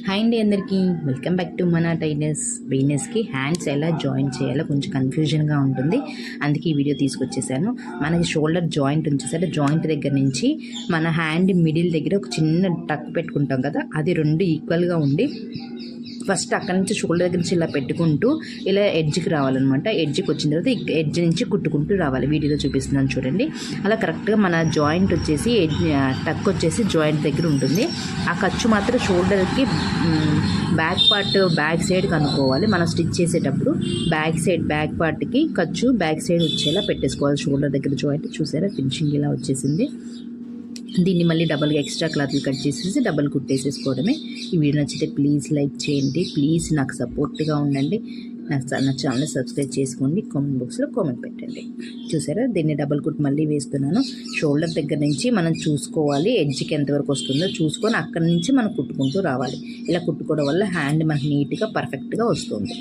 Hi అండి అందరికీ, welcome back to మన బిజినెస్కి హ్యాండ్స్ ఎలా జాయిన్ చేయాలో కొంచెం కన్ఫ్యూజన్గా ఉంటుంది. అందుకే ఈ వీడియో తీసుకొచ్చేసాను. మనకి షోల్డర్ జాయింట్ ఉంచేసరి జాయింట్ దగ్గర నుంచి మన హ్యాండ్ మిడిల్ దగ్గర ఒక చిన్న టక్ పెట్టుకుంటాం కదా, అది రెండు ఈక్వల్గా ఉండి ఫస్ట్ అక్కడ నుంచి షోల్డర్ దగ్గర నుంచి ఇలా పెట్టుకుంటూ ఇలా ఎడ్జ్కి రావాలన్నమాట. ఎడ్జ్కి వచ్చిన తర్వాత ఎడ్జ్ నుంచి కుట్టుకుంటూ రావాలి. వీడియోలో చూపిస్తున్నాను చూడండి. అలా కరెక్ట్గా మన జాయింట్ వచ్చేసి టక్ వచ్చేసి జాయింట్ దగ్గర ఉంటుంది. ఆ ఖర్చు మాత్రం షోల్డర్కి బ్యాక్ సైడ్కి అనుకోవాలి. మనం స్టిచ్ చేసేటప్పుడు బ్యాక్ పార్ట్కి ఖర్చు బ్యాక్ సైడ్ వచ్చేలా పెట్టేసుకోవాలి. షోల్డర్ దగ్గర జాయింట్ చూసారా, ఫినిషింగ్ ఇలా వచ్చేసింది. దీన్ని మళ్ళీ డబల్గా ఎక్స్ట్రా క్లాత్లు కట్ చేసేసి డబల్ కుట్టేసేసుకోవడమే. ఈ వీడియో నచ్చితే ప్లీజ్ లైక్ చేయండి, ప్లీజ్ నాకు సపోర్ట్గా ఉండండి. నా ఛానల్ సబ్స్క్రైబ్ చేసుకోండి, కామెంట్ బాక్స్లో కామెంట్ పెట్టండి. చూసారా, దీన్ని డబల్ కుట్ మళ్ళీ వేస్తున్నాను. షోల్డర్ దగ్గర నుంచి మనం చూసుకోవాలి ఎడ్జ్కి ఎంతవరకు వస్తుందో చూసుకొని అక్కడి నుంచి మనం కుట్టుకుంటూ రావాలి. ఇలా కుట్టుకోవడం వల్ల హ్యాండ్ మనకి నీట్గా పర్ఫెక్ట్గా వస్తుంది.